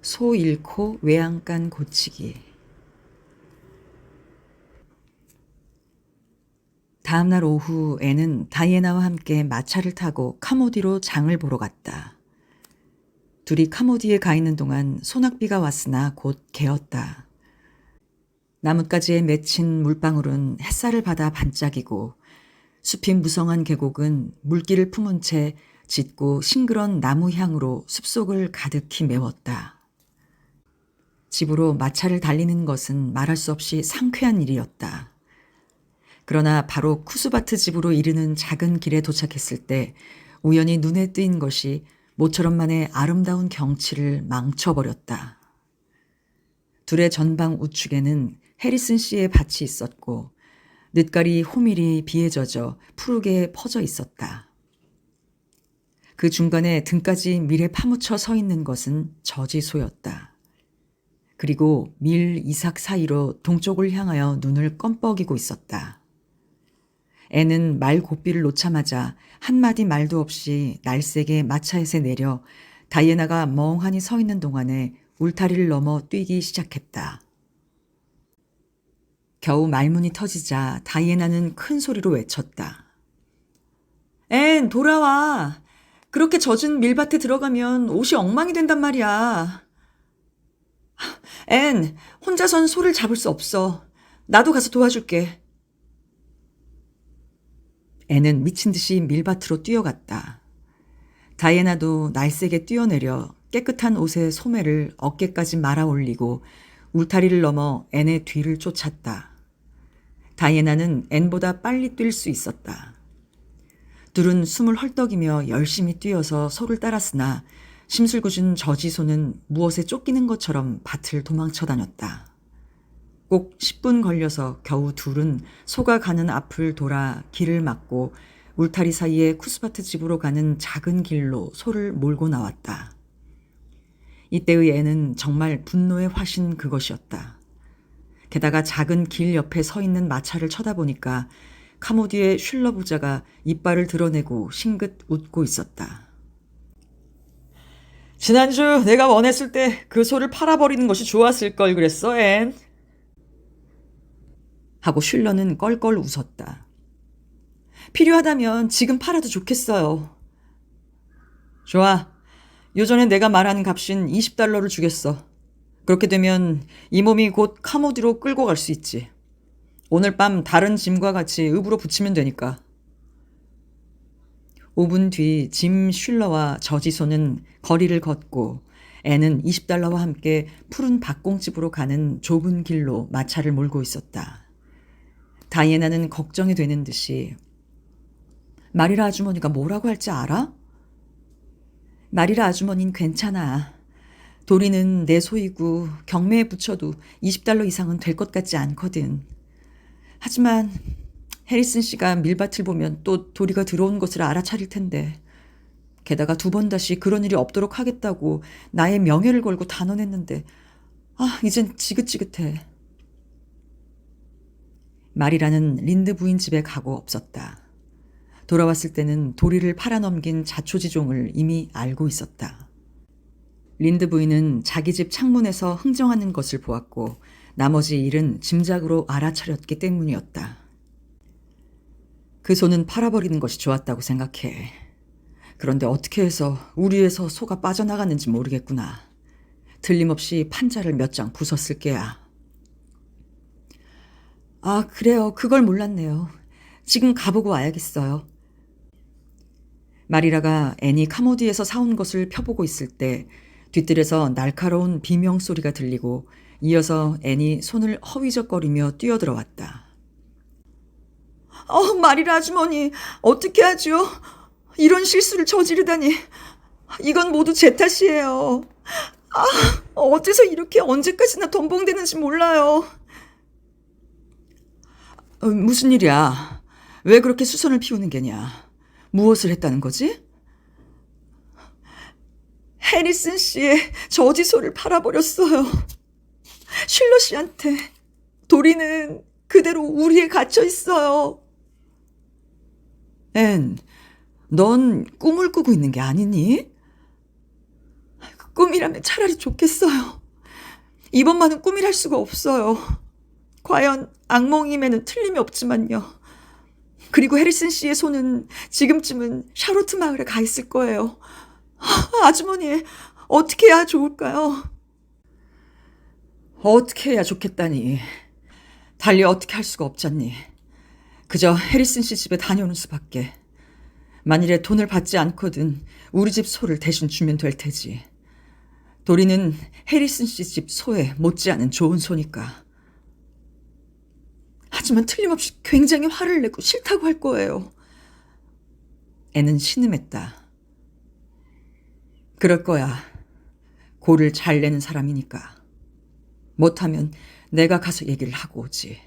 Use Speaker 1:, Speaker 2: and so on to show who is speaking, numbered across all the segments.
Speaker 1: 소 잃고 외양간 고치기. 다음날 오후 앤은 다이애나와 함께 마차를 타고 카모디로 장을 보러 갔다. 둘이 카모디에 가 있는 동안 소낙비가 왔으나 곧 개었다. 나뭇가지에 맺힌 물방울은 햇살을 받아 반짝이고 숲이 무성한 계곡은 물기를 품은 채 짙고 싱그런 나무 향으로 숲속을 가득히 메웠다. 집으로 마차를 달리는 것은 말할 수 없이 상쾌한 일이었다. 그러나 바로 쿠스바트 집으로 이르는 작은 길에 도착했을 때 우연히 눈에 띄인 것이 모처럼만의 아름다운 경치를 망쳐버렸다. 둘의 전방 우측에는 해리슨 씨의 밭이 있었고 늦가리 호밀이 비에 젖어 푸르게 퍼져 있었다. 그 중간에 등까지 밀에 파묻혀 서 있는 것은 저지소였다. 그리고 밀 이삭 사이로 동쪽을 향하여 눈을 껌뻑이고 있었다. 애는 말 고삐를 놓자마자 한마디 말도 없이 날쌔게 마차에서 내려 다이애나가 멍하니 서 있는 동안에 울타리를 넘어 뛰기 시작했다. 겨우 말문이 터지자 다이애나는 큰 소리로 외쳤다. 앤, 돌아와. 그렇게 젖은 밀밭에 들어가면 옷이 엉망이 된단 말이야. 앤, 혼자선 소를 잡을 수 없어. 나도 가서 도와줄게. 앤은 미친 듯이 밀밭으로 뛰어갔다. 다이애나도 날쌔게 뛰어내려 깨끗한 옷의 소매를 어깨까지 말아 올리고 울타리를 넘어 앤의 뒤를 쫓았다. 다이애나는 앤보다 빨리 뛸 수 있었다. 둘은 숨을 헐떡이며 열심히 뛰어서 소를 따랐으나 심술궂은 저지소는 무엇에 쫓기는 것처럼 밭을 도망쳐 다녔다. 꼭 10분 걸려서 겨우 둘은 소가 가는 앞을 돌아 길을 막고 울타리 사이에 쿠스바트 집으로 가는 작은 길로 소를 몰고 나왔다. 이때의 애는 정말 분노의 화신 그것이었다. 게다가 작은 길 옆에 서 있는 마차를 쳐다보니까 카모디의 슐러 부자가 이빨을 드러내고 싱긋 웃고 있었다. 지난주 내가 원했을 때 그 소를 팔아버리는 것이 좋았을 걸 그랬어, 앤. 하고 슐러는 껄껄 웃었다. 필요하다면 지금 팔아도 좋겠어요. 좋아. 요전에 내가 말하는 값인 $20를 주겠어. 그렇게 되면 이 몸이 곧 카모디로 끌고 갈 수 있지. 오늘 밤 다른 짐과 같이 읍으로 붙이면 되니까. 5분 뒤 짐 슐러와 저지소는 거리를 걷고 애는 $20와 함께 푸른 박공집으로 가는 좁은 길로 마차를 몰고 있었다. 다이애나는 걱정이 되는 듯이 마리라 아주머니가 뭐라고 할지 알아? 마리라 아주머니는 괜찮아. 도리는 내 소이고 경매에 붙여도 $20 이상은 될 것 같지 않거든. 하지만 해리슨 씨가 밀밭을 보면 또 도리가 들어온 것을 알아차릴 텐데 게다가 2번 다시 그런 일이 없도록 하겠다고 나의 명예를 걸고 단언했는데 이젠 지긋지긋해. 마리라는 린드 부인 집에 가고 없었다. 돌아왔을 때는 도리를 팔아넘긴 자초지종을 이미 알고 있었다. 린드 부인은 자기 집 창문에서 흥정하는 것을 보았고 나머지 일은 짐작으로 알아차렸기 때문이었다. 그 소는 팔아버리는 것이 좋았다고 생각해. 그런데 어떻게 해서 우리에서 소가 빠져나갔는지 모르겠구나. 틀림없이 판자를 몇 장 부쉈을 게야. 그래요. 그걸 몰랐네요. 지금 가보고 와야겠어요. 마리라가 애니 카모디에서 사온 것을 펴보고 있을 때 뒷뜰에서 날카로운 비명소리가 들리고 이어서 애니 손을 허위적거리며 뛰어들어왔다. 마리라 아주머니, 어떻게 하죠? 이런 실수를 저지르다니. 이건 모두 제 탓이에요. 어째서 이렇게 언제까지나 덤벙대는지 몰라요. 무슨 일이야? 왜 그렇게 수선을 피우는 게냐? 무엇을 했다는 거지? 해리슨 씨의 저지소를 팔아버렸어요. 슐러 씨한테. 도리는 그대로 우리에 갇혀 있어요. 앤, 넌 꿈을 꾸고 있는 게 아니니? 꿈이라 아니라면 차라리 좋겠어요. 이번만은 꿈이랄 수가 없어요. 과연 악몽임에는 틀림이 없지만요. 그리고 해리슨 씨의 손은 지금쯤은 샤로트 마을에 가 있을 거예요. 아주머니, 어떻게 해야 좋을까요? 어떻게 해야 좋겠다니. 달리 어떻게 할 수가 없잖니. 그저 해리슨 씨 집에 다녀오는 수밖에. 만일에 돈을 받지 않거든 우리 집 소를 대신 주면 될 테지. 도리는 해리슨 씨 집 소에 못지않은 좋은 소니까. 하지만 틀림없이 굉장히 화를 내고 싫다고 할 거예요. 애는 신음했다. 그럴 거야. 고를 잘 내는 사람이니까. 못하면 내가 가서 얘기를 하고 오지.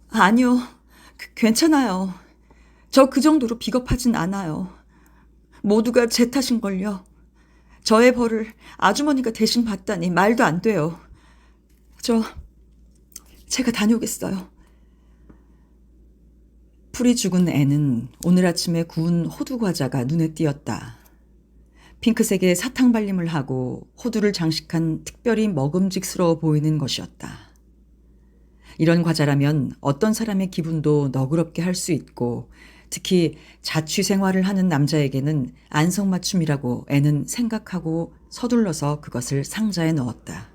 Speaker 1: 아니요. 괜찮아요. 저 그 정도로 비겁하진 않아요. 모두가 제 탓인걸요. 저의 벌을 아주머니가 대신 받다니 말도 안 돼요. 제가 다녀오겠어요. 풀이 죽은 애는 오늘 아침에 구운 호두 과자가 눈에 띄었다. 핑크색의 사탕 발림을 하고 호두를 장식한 특별히 먹음직스러워 보이는 것이었다. 이런 과자라면 어떤 사람의 기분도 너그럽게 할 수 있고 특히 자취 생활을 하는 남자에게는 안성맞춤이라고 애는 생각하고 서둘러서 그것을 상자에 넣었다.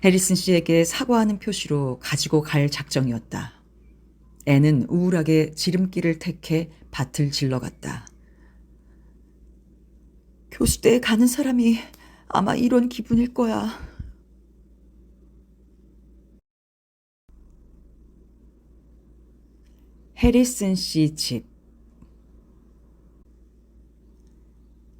Speaker 1: 해리슨 씨에게 사과하는 표시로 가지고 갈 작정이었다. 애는 우울하게 지름길을 택해 밭을 질러갔다. 교수대에 가는 사람이 아마 이런 기분일 거야. 해리슨 씨 집.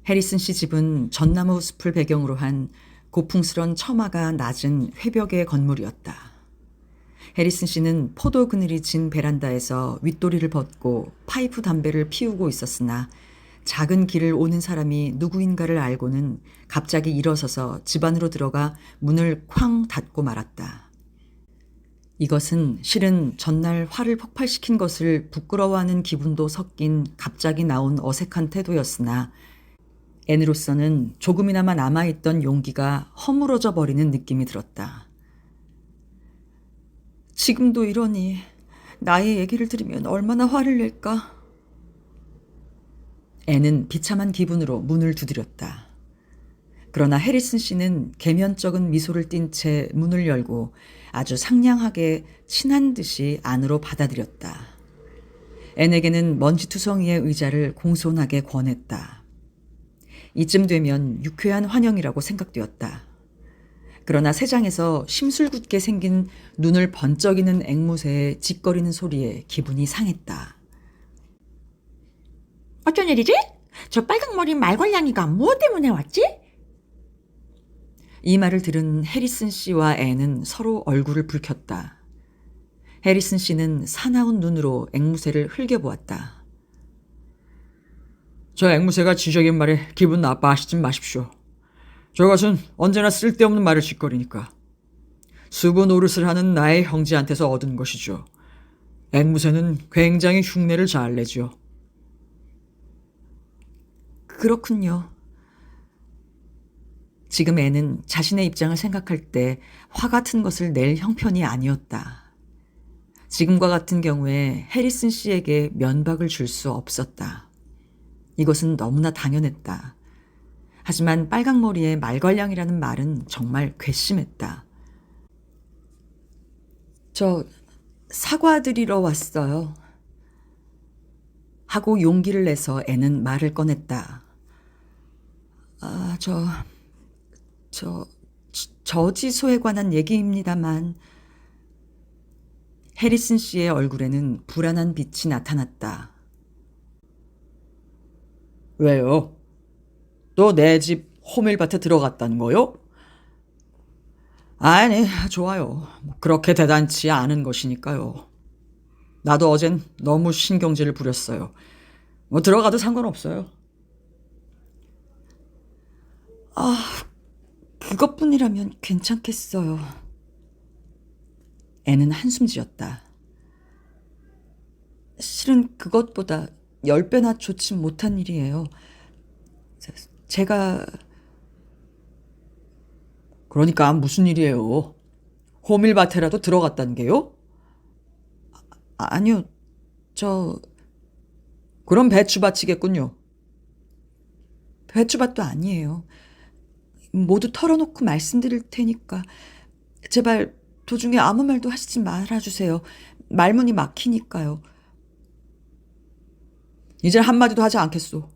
Speaker 1: 해리슨 씨 집은 전나무 숲을 배경으로 한 고풍스런 처마가 낮은 회벽의 건물이었다. 해리슨 씨는 포도 그늘이 진 베란다에서 윗도리를 벗고 파이프 담배를 피우고 있었으나 작은 길을 오는 사람이 누구인가를 알고는 갑자기 일어서서 집 안으로 들어가 문을 쾅 닫고 말았다. 이것은 실은 전날 화를 폭발시킨 것을 부끄러워하는 기분도 섞인 갑자기 나온 어색한 태도였으나 애느로서는 조금이나마 남아있던 용기가 허물어져 버리는 느낌이 들었다. 지금도 이러니 나의 얘기를 들으면 얼마나 화를 낼까? 애는 비참한 기분으로 문을 두드렸다. 그러나 해리슨 씨는 계면적은 미소를 띤 채 문을 열고 아주 상냥하게 친한 듯이 안으로 받아들였다. 앤에게는 먼지투성이의 의자를 공손하게 권했다. 이쯤 되면 유쾌한 환영이라고 생각되었다. 그러나 세장에서 심술궂게 생긴 눈을 번쩍이는 앵무새의 짖거리는 소리에 기분이 상했다.
Speaker 2: 어쩐 일이지? 저 빨강머리 말괄량이가 무엇 때문에 왔지?
Speaker 1: 이 말을 들은 해리슨 씨와 앤은 서로 얼굴을 붉혔다. 해리슨 씨는 사나운 눈으로 앵무새를 흘겨보았다. 저 앵무새가 지적인 말에 기분 나빠하시지 마십시오. 저것은 언제나 쓸데없는 말을 짓거리니까. 수고 노릇을 하는 나의 형제한테서 얻은 것이죠. 앵무새는 굉장히 흉내를 잘 내죠. 그렇군요. 지금 애는 자신의 입장을 생각할 때 화 같은 것을 낼 형편이 아니었다. 지금과 같은 경우에 해리슨 씨에게 면박을 줄 수 없었다. 이것은 너무나 당연했다. 하지만 빨강머리의 말괄량이라는 말은 정말 괘씸했다. 저 사과드리러 왔어요. 하고 용기를 내서 애는 말을 꺼냈다. 저지소에 관한 얘기입니다만. 해리슨 씨의 얼굴에는 불안한 빛이 나타났다. 왜요? 또 내 집 호밀밭에 들어갔다는 거요? 아니, 좋아요. 그렇게 대단치 않은 것이니까요. 나도 어젠 너무 신경질을 부렸어요. 들어가도 상관없어요. 그것뿐이라면 괜찮겠어요. 애는 한숨 지었다. 실은 그것보다 10배나 좋지 못한 일이에요. 제가
Speaker 3: 그러니까 무슨 일이에요? 호밀밭에라도 들어갔다는 게요?
Speaker 1: 아니요. 저
Speaker 3: 그럼 배추밭이겠군요.
Speaker 1: 배추밭도 아니에요. 모두 털어놓고 말씀드릴 테니까 제발 도중에 아무 말도 하시지 말아주세요. 말문이 막히니까요.
Speaker 3: 이젠 한마디도 하지 않겠소.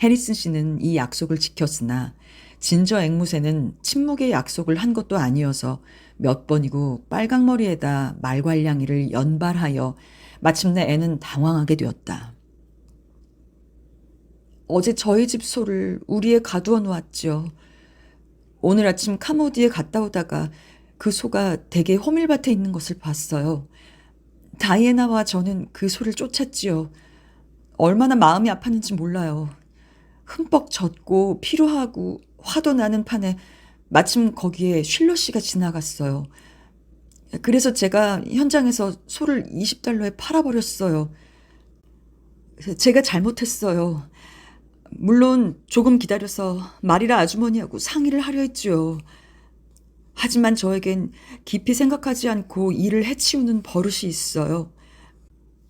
Speaker 1: 해리슨 씨는 이 약속을 지켰으나 진저 앵무새는 침묵의 약속을 한 것도 아니어서 몇 번이고 빨강머리에다 말괄량이를 연발하여 마침내 애는 당황하게 되었다. 어제 저희 집 소를 우리에 가두어 놓았죠. 오늘 아침 카모디에 갔다 오다가 그 소가 대개 호밀밭에 있는 것을 봤어요. 다이애나와 저는 그 소를 쫓았지요. 얼마나 마음이 아팠는지 몰라요. 흠뻑 젖고 피로하고 화도 나는 판에 마침 거기에 쉴러 씨가 지나갔어요. 그래서 제가 현장에서 소를 20달러에 팔아버렸어요. 제가 잘못했어요. 물론 조금 기다려서 마리라 아주머니하고 상의를 하려 했지요. 하지만 저에겐 깊이 생각하지 않고 일을 해치우는 버릇이 있어요.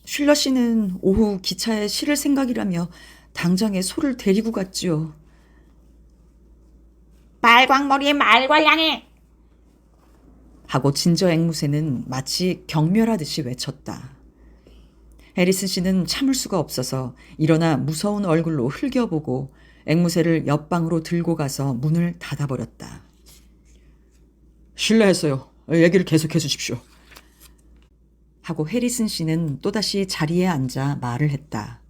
Speaker 1: 쉴러 씨는 오후 기차에 실을 생각이라며 당장에 소를 데리고 갔지요.
Speaker 2: 빨강머리의 말괄량이!
Speaker 1: 하고 진저 앵무새는 마치 경멸하듯이 외쳤다. 해리슨 씨는 참을 수가 없어서 일어나 무서운 얼굴로 흘겨보고 앵무새를 옆방으로 들고 가서 문을 닫아버렸다.
Speaker 3: 실례했어요. 얘기를 계속해 주십시오.
Speaker 1: 하고 해리슨 씨는 또다시 자리에 앉아 말을 했다.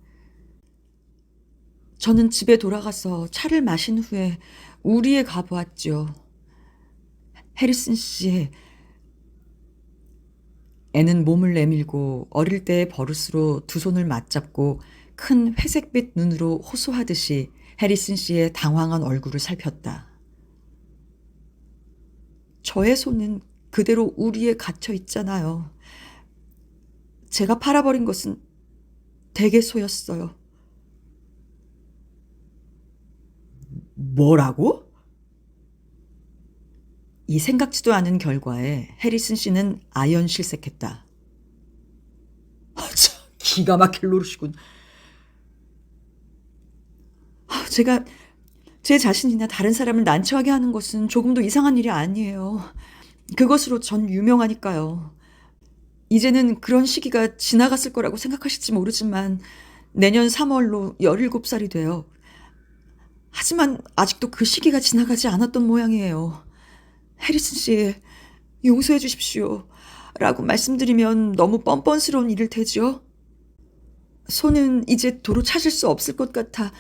Speaker 1: 저는 집에 돌아가서 차를 마신 후에 우리에 가보았죠. 해리슨 씨, 애는 몸을 내밀고 어릴 때의 버릇으로 두 손을 맞잡고 큰 회색빛 눈으로 호소하듯이 해리슨 씨의 당황한 얼굴을 살폈다. 저의 손은 그대로 우리에 갇혀 있잖아요. 제가 팔아버린 것은 대개소였어요.
Speaker 3: 뭐라고?
Speaker 1: 이 생각지도 않은 결과에 해리슨 씨는 아연실색했다.
Speaker 3: 참, 기가 막힐 노릇이군.
Speaker 1: 제가 제 자신이나 다른 사람을 난처하게 하는 것은 조금도 이상한 일이 아니에요. 그것으로 전 유명하니까요. 이제는 그런 시기가 지나갔을 거라고 생각하실지 모르지만 내년 3월로 17살이 돼요. 하지만 아직도 그 시기가 지나가지 않았던 모양이에요. 해리슨 씨, 용서해 주십시오. 라고 말씀드리면 너무 뻔뻔스러운 일일 테지요. 소는 이제 도로 찾을 수 없을 것 같아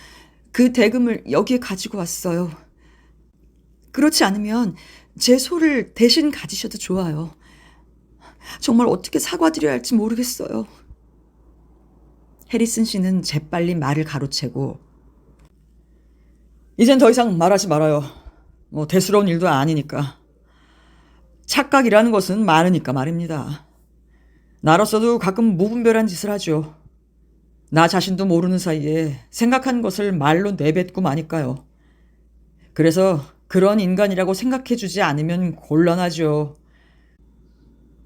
Speaker 1: 그 대금을 여기에 가지고 왔어요. 그렇지 않으면 제 소를 대신 가지셔도 좋아요. 정말 어떻게 사과드려야 할지 모르겠어요. 해리슨 씨는 재빨리 말을 가로채고
Speaker 3: 이젠 더 이상 말하지 말아요. 대수로운 일도 아니니까. 착각이라는 것은 많으니까 말입니다. 나로서도 가끔 무분별한 짓을 하죠. 나 자신도 모르는 사이에 생각한 것을 말로 내뱉고 마니까요. 그래서 그런 인간이라고 생각해주지 않으면 곤란하죠.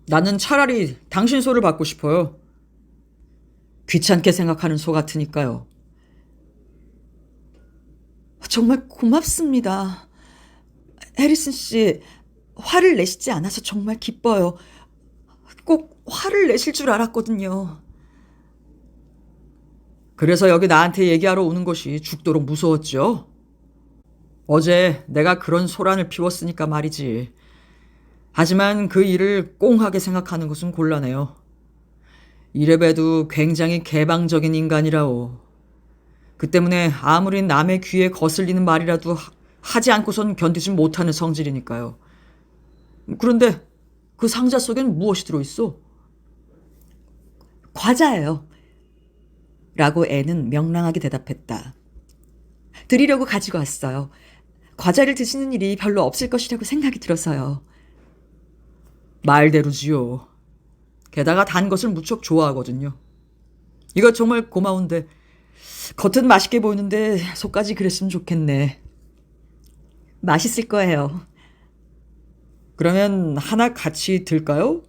Speaker 3: 나는 차라리 당신 소를 받고 싶어요. 귀찮게 생각하는 소 같으니까요.
Speaker 1: 정말 고맙습니다. 해리슨 씨, 화를 내시지 않아서 정말 기뻐요. 꼭 화를 내실 줄 알았거든요.
Speaker 3: 그래서 여기 나한테 얘기하러 오는 것이 죽도록 무서웠죠. 어제 내가 그런 소란을 피웠으니까 말이지. 하지만 그 일을 꽁하게 생각하는 것은 곤란해요. 이래봬도 굉장히 개방적인 인간이라오. 그 때문에 아무리 남의 귀에 거슬리는 말이라도 하지 않고선 견디지 못하는 성질이니까요. 그런데 그 상자 속엔 무엇이 들어있어?
Speaker 1: 과자예요. 라고 애는 명랑하게 대답했다. 드리려고 가지고 왔어요. 과자를 드시는 일이 별로 없을 것이라고 생각이 들어서요.
Speaker 3: 말대로지요. 게다가 단 것을 무척 좋아하거든요. 이거 정말 고마운데 겉은 맛있게 보이는데 속까지 그랬으면 좋겠네.
Speaker 1: 맛있을 거예요.
Speaker 3: 그러면 하나 같이 들까요?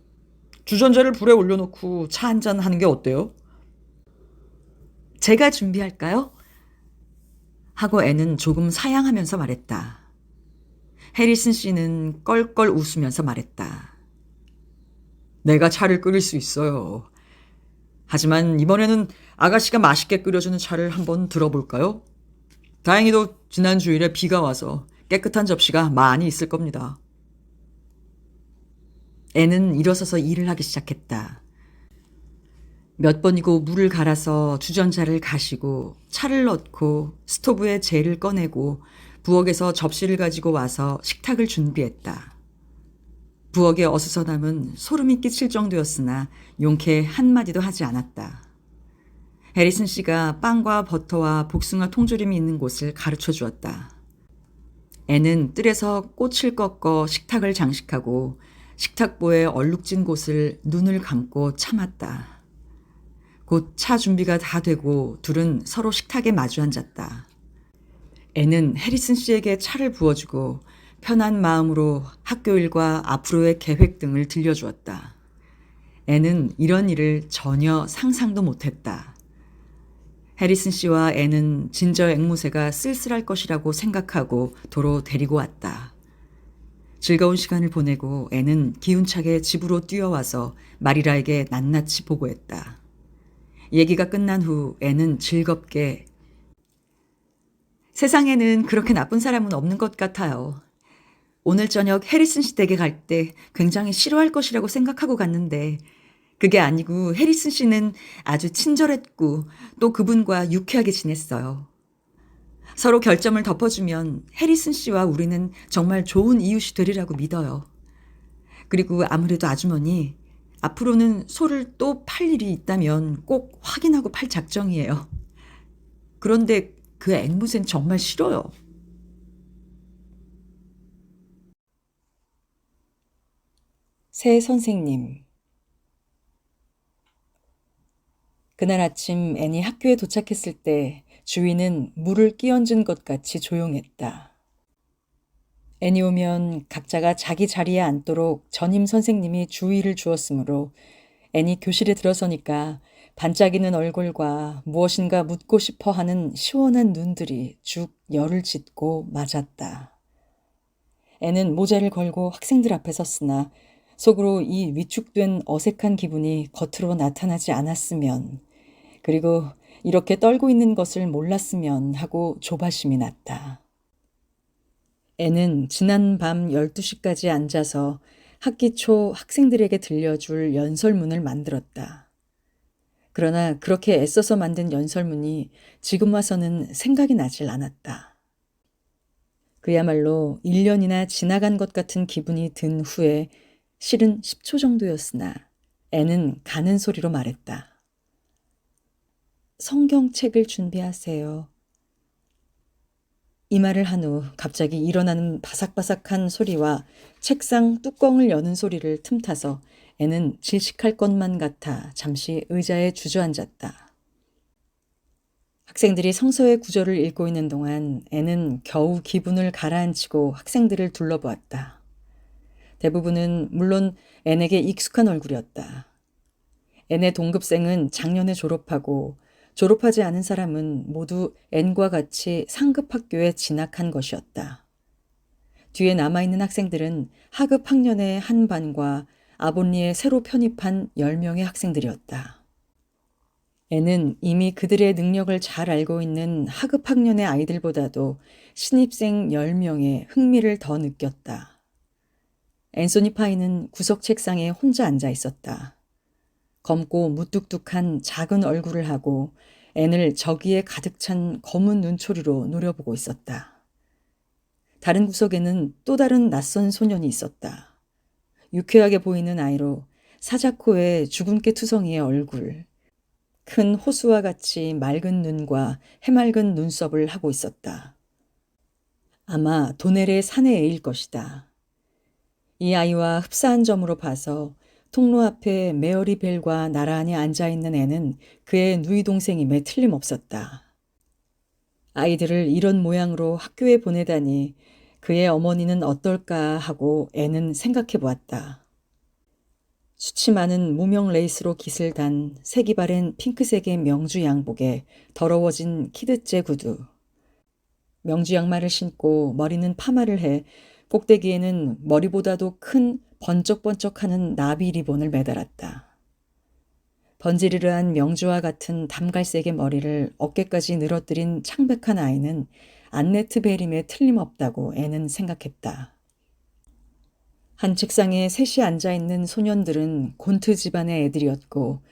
Speaker 3: 주전자를 불에 올려놓고 차 한잔 하는 게 어때요?
Speaker 1: 제가 준비할까요? 하고 애는 조금 사양하면서 말했다. 해리슨 씨는 껄껄 웃으면서 말했다.
Speaker 3: 내가 차를 끓일 수 있어요. 하지만 이번에는 아가씨가 맛있게 끓여주는 차를 한번 들어볼까요? 다행히도 지난 주일에 비가 와서 깨끗한 접시가 많이 있을 겁니다.
Speaker 1: 애는 일어서서 일을 하기 시작했다. 몇 번이고 물을 갈아서 주전자를 가시고 차를 넣고 스토브에 재를 꺼내고 부엌에서 접시를 가지고 와서 식탁을 준비했다. 부엌에 어수선함은 소름이 끼칠 정도였으나 용케 한마디도 하지 않았다. 해리슨 씨가 빵과 버터와 복숭아 통조림이 있는 곳을 가르쳐 주었다. 애는 뜰에서 꽃을 꺾어 식탁을 장식하고 식탁보에 얼룩진 곳을 눈을 감고 참았다. 곧 차 준비가 다 되고 둘은 서로 식탁에 마주 앉았다. 애는 해리슨 씨에게 차를 부어주고 편한 마음으로 학교 일과 앞으로의 계획 등을 들려주었다. 애는 이런 일을 전혀 상상도 못했다. 해리슨 씨와 애는 진저 앵무새가 쓸쓸할 것이라고 생각하고 도로 데리고 왔다. 즐거운 시간을 보내고 애는 기운차게 집으로 뛰어와서 마리라에게 낱낱이 보고했다. 얘기가 끝난 후 애는 즐겁게 세상에는 그렇게 나쁜 사람은 없는 것 같아요. 오늘 저녁 해리슨 씨 댁에 갈 때 굉장히 싫어할 것이라고 생각하고 갔는데 그게 아니고 해리슨 씨는 아주 친절했고 또 그분과 유쾌하게 지냈어요. 서로 결점을 덮어주면 해리슨 씨와 우리는 정말 좋은 이웃이 되리라고 믿어요. 그리고 아무래도 아주머니, 앞으로는 소를 또 팔 일이 있다면 꼭 확인하고 팔 작정이에요. 그런데 그 앵무새는 정말 싫어요.
Speaker 4: 새 선생님. 그날 아침 앤이 학교에 도착했을 때 주위는 물을 끼얹은 것 같이 조용했다. 앤이 오면 각자가 자기 자리에 앉도록 전임 선생님이 주의를 주었으므로 앤이 교실에 들어서니까 반짝이는 얼굴과 무엇인가 묻고 싶어 하는 시원한 눈들이 죽 열을 짓고 맞았다. 앤은 모자를 걸고 학생들 앞에 섰으나 속으로 이 위축된 어색한 기분이 겉으로 나타나지 않았으면, 그리고 이렇게 떨고 있는 것을 몰랐으면 하고 조바심이 났다. 애는 지난 밤 12시까지 앉아서 학기 초 학생들에게 들려줄 연설문을 만들었다. 그러나 그렇게 애써서 만든 연설문이 지금 와서는 생각이 나질 않았다. 그야말로 1년이나 지나간 것 같은 기분이 든 후에 실은 10초 정도였으나 애는 가는 소리로 말했다. 성경책을 준비하세요. 이 말을 한 후 갑자기 일어나는 바삭바삭한 소리와 책상 뚜껑을 여는 소리를 틈타서 애는 질식할 것만 같아 잠시 의자에 주저앉았다. 학생들이 성서의 구절을 읽고 있는 동안 애는 겨우 기분을 가라앉히고 학생들을 둘러보았다. 대부분은 물론 앤에게 익숙한 얼굴이었다. 앤의 동급생은 작년에 졸업하고 졸업하지 않은 사람은 모두 앤과 같이 상급 학교에 진학한 것이었다. 뒤에 남아있는 학생들은 하급 학년의 한 반과 아본리에 새로 편입한 10명의 학생들이었다. 앤은 이미 그들의 능력을 잘 알고 있는 하급 학년의 아이들보다도 신입생 10명의 흥미를 더 느꼈다. 앤소니 파이는 구석 책상에 혼자 앉아 있었다. 검고 무뚝뚝한 작은 얼굴을 하고 앤을 저기에 가득 찬 검은 눈초리로 노려보고 있었다. 다른 구석에는 또 다른 낯선 소년이 있었다. 유쾌하게 보이는 아이로 사자코의 주근깨 투성이의 얼굴, 큰 호수와 같이 맑은 눈과 해맑은 눈썹을 하고 있었다. 아마 도넬의 사내애일 것이다. 이 아이와 흡사한 점으로 봐서 통로 앞에 메어리 벨과 나란히 앉아있는 애는 그의 누이 동생임에 틀림없었다. 아이들을 이런 모양으로 학교에 보내다니 그의 어머니는 어떨까 하고 애는 생각해 보았다. 수치 많은 무명 레이스로 깃을 단 색이 바랜 핑크색의 명주 양복에 더러워진 키드째 구두. 명주 양말을 신고 머리는 파마를 해 꼭대기에는 머리보다도 큰 번쩍번쩍하는 나비 리본을 매달았다. 번지르르한 명주와 같은 담갈색의 머리를 어깨까지 늘어뜨린 창백한 아이는 안네트 베림에 틀림없다고 애는 생각했다. 한 책상에 셋이 앉아있는 소년들은 곤트 집안의 애들이었고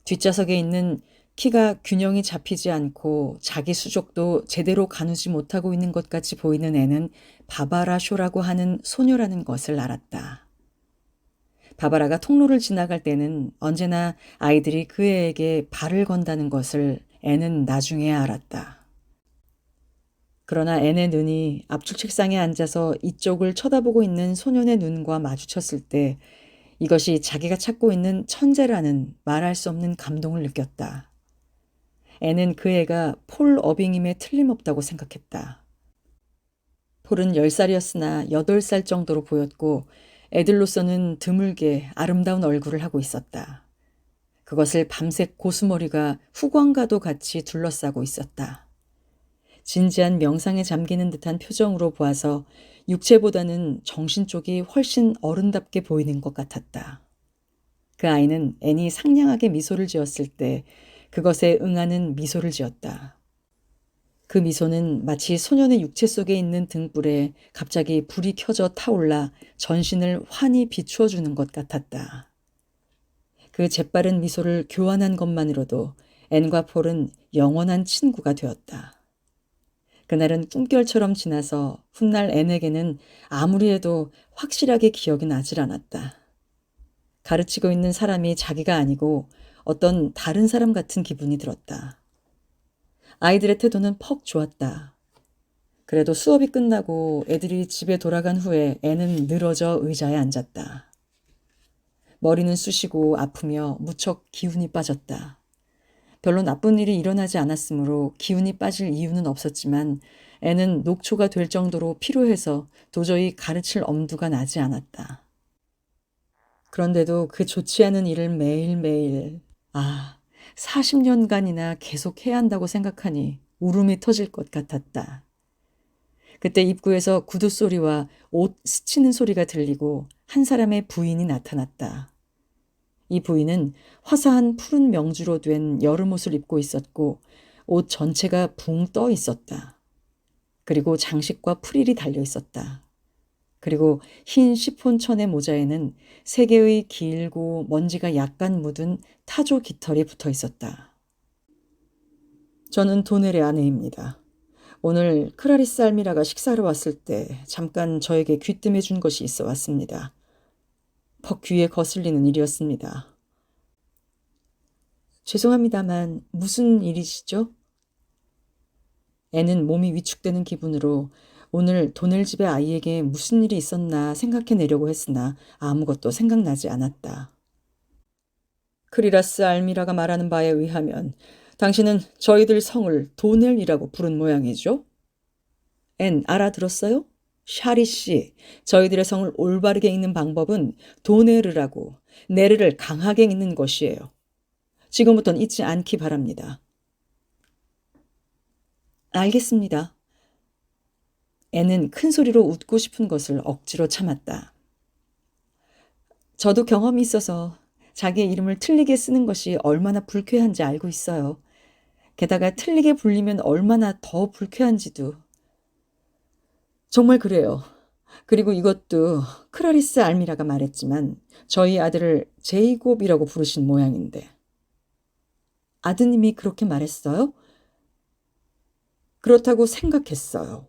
Speaker 4: 뒷좌석에 있는 키가 균형이 잡히지 않고 자기 수족도 제대로 가누지 못하고 있는 것 같이 보이는 애는 바바라 쇼라고 하는 소녀라는 것을 알았다. 바바라가 통로를 지나갈 때는 언제나 아이들이 그 애에게 발을 건다는 것을 애는 나중에 알았다. 그러나 애의 눈이 앞쪽 책상에 앉아서 이쪽을 쳐다보고 있는 소년의 눈과 마주쳤을 때 이것이 자기가 찾고 있는 천재라는 말할 수 없는 감동을 느꼈다. 애는 그 애가 폴 어빙임에 틀림없다고 생각했다. 폴은 10살이었으나 8살 정도로 보였고 애들로서는 드물게 아름다운 얼굴을 하고 있었다. 그것을 밤색 고수머리가 후광과도 같이 둘러싸고 있었다. 진지한 명상에 잠기는 듯한 표정으로 보아서 육체보다는 정신 쪽이 훨씬 어른답게 보이는 것 같았다. 그 아이는 애니 상냥하게 미소를 지었을 때 그것에 응하는 미소를 지었다. 그 미소는 마치 소년의 육체 속에 있는 등불에 갑자기 불이 켜져 타올라 전신을 환히 비추어 주는 것 같았다. 그 재빠른 미소를 교환한 것만으로도 앤과 폴은 영원한 친구가 되었다. 그날은 꿈결처럼 지나서 훗날 앤에게는 아무리 해도 확실하게 기억이 나질 않았다. 가르치고 있는 사람이 자기가 아니고 어떤 다른 사람 같은 기분이 들었다. 아이들의 태도는 퍽 좋았다. 그래도 수업이 끝나고 애들이 집에 돌아간 후에 애는 늘어져 의자에 앉았다. 머리는 쑤시고 아프며 무척 기운이 빠졌다. 별로 나쁜 일이 일어나지 않았으므로 기운이 빠질 이유는 없었지만 애는 녹초가 될 정도로 피로해서 도저히 가르칠 엄두가 나지 않았다. 그런데도 그 좋지 않은 일을 매일매일 40년간이나 계속 해야 한다고 생각하니 울음이 터질 것 같았다. 그때 입구에서 구두 소리와 옷 스치는 소리가 들리고 한 사람의 부인이 나타났다. 이 부인은 화사한 푸른 명주로 된 여름옷을 입고 있었고 옷 전체가 붕 떠 있었다. 그리고 장식과 프릴이 달려 있었다. 그리고 흰 시폰 천의 모자에는 세 개의 길고 먼지가 약간 묻은 타조 깃털이 붙어 있었다. 저는 도넬의 아내입니다. 오늘 크라리스 알미라가 식사하러 왔을 때 잠깐 저에게 귀뜸해 준 것이 있어 왔습니다. 퍽 귀에 거슬리는 일이었습니다. 죄송합니다만 무슨 일이시죠? 애는 몸이 위축되는 기분으로 오늘 도넬 집의 아이에게 무슨 일이 있었나 생각해내려고 했으나 아무것도 생각나지 않았다. 크리라스 알미라가 말하는 바에 의하면 당신은 저희들 성을 도넬이라고 부른 모양이죠? 앤 알아들었어요? 샤리 씨, 저희들의 성을 올바르게 읽는 방법은 도네르라고 네르를 강하게 읽는 것이에요. 지금부터는 잊지 않기 바랍니다. 알겠습니다. 애는 큰 소리로 웃고 싶은 것을 억지로 참았다. 저도 경험이 있어서 자기의 이름을 틀리게 쓰는 것이 얼마나 불쾌한지 알고 있어요. 게다가 틀리게 불리면 얼마나 더 불쾌한지도. 정말 그래요. 그리고 이것도 크라리스 알미라가 말했지만 저희 아들을 제이콥이라고 부르신 모양인데. 아드님이 그렇게 말했어요? 그렇다고 생각했어요.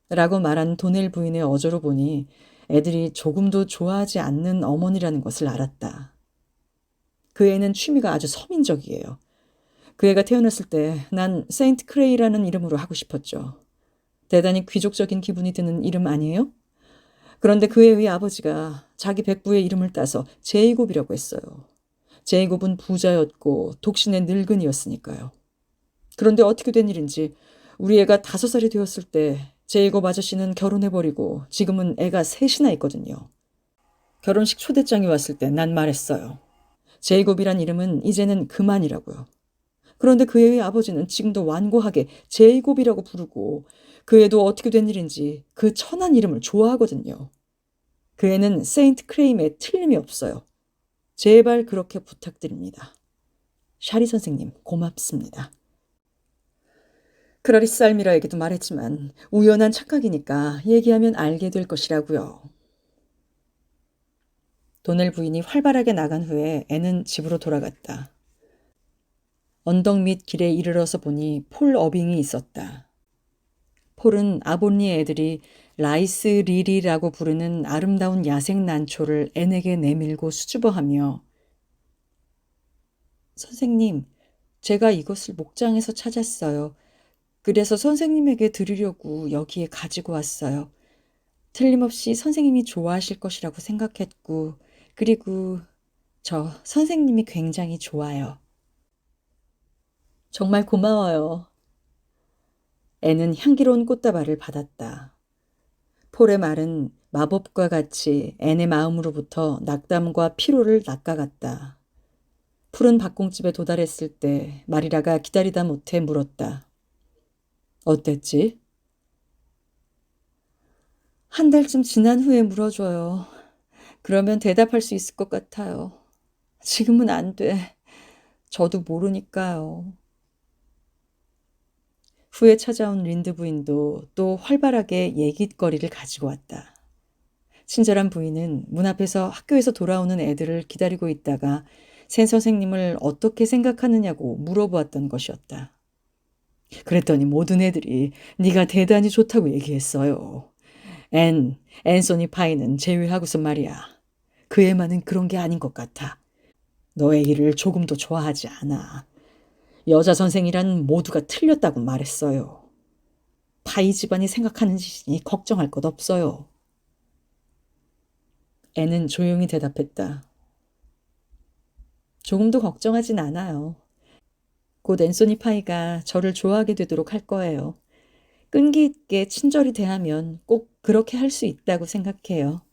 Speaker 4: 라고 말한 도넬 부인의 어조로 보니 애들이 조금도 좋아하지 않는 어머니라는 것을 알았다. 그 애는 취미가 아주 서민적이에요. 그 애가 태어났을 때 난 세인트 크레이라는 이름으로 하고 싶었죠. 대단히 귀족적인 기분이 드는 이름 아니에요? 그런데 그 애의 아버지가 자기 백부의 이름을 따서 제이콥이라고 했어요. 제이콥은 부자였고 독신의 늙은이였으니까요. 그런데 어떻게 된 일인지 우리 애가 5살이 되었을 때 제이콥 아저씨는 결혼해버리고 지금은 애가 셋이나 있거든요. 결혼식 초대장이 왔을 때 난 말했어요. 제이콥이란 이름은 이제는 그만이라고요. 그런데 그 애의 아버지는 지금도 완고하게 제이콥이라고 부르고 그 애도 어떻게 된 일인지 그 천한 이름을 좋아하거든요. 그 애는 세인트 크레임에 틀림이 없어요. 제발 그렇게 부탁드립니다. 샤리 선생님, 고맙습니다. 크라리스 알미라에게도 말했지만 우연한 착각이니까 얘기하면 알게 될 것이라고요. 도넬 부인이 활발하게 나간 후에 애는 집으로 돌아갔다. 언덕 밑 길에 이르러서 보니 폴 어빙이 있었다. 폴은 아본니 애들이 라이스 리리라고 부르는 아름다운 야생 난초를 앤에게 내밀고 수줍어하며 선생님, 제가 이것을 목장에서 찾았어요. 그래서 선생님에게 드리려고 여기에 가지고 왔어요. 틀림없이 선생님이 좋아하실 것이라고 생각했고, 그리고 저 선생님이 굉장히 좋아요. 정말 고마워요. 애는 향기로운 꽃다발을 받았다. 폴의 말은 마법과 같이 앤의 마음으로부터 낙담과 피로를 낚아갔다. 푸른 박공집에 도달했을 때 마리라가 기다리다 못해 물었다. 어땠지? 한 달쯤 지난 후에 물어줘요. 그러면 대답할 수 있을 것 같아요. 지금은 안 돼. 저도 모르니까요. 후에 찾아온 린드 부인도 또 활발하게 얘깃거리를 가지고 왔다. 친절한 부인은 문 앞에서 학교에서 돌아오는 애들을 기다리고 있다가 새 선생님을 어떻게 생각하느냐고 물어보았던 것이었다. 그랬더니 모든 애들이 네가 대단히 좋다고 얘기했어요. 앤소니 파이는 제외하고서 말이야. 그 애만은 그런 게 아닌 것 같아. 너의 일을 조금도 좋아하지 않아. 여자 선생이란 모두가 틀렸다고 말했어요. 파이 집안이 생각하는 짓이니 걱정할 것 없어요. 앤은 조용히 대답했다. 조금도 걱정하진 않아요. 곧 앤소니 파이가 저를 좋아하게 되도록 할 거예요. 끈기 있게 친절히 대하면 꼭 그렇게 할 수 있다고 생각해요.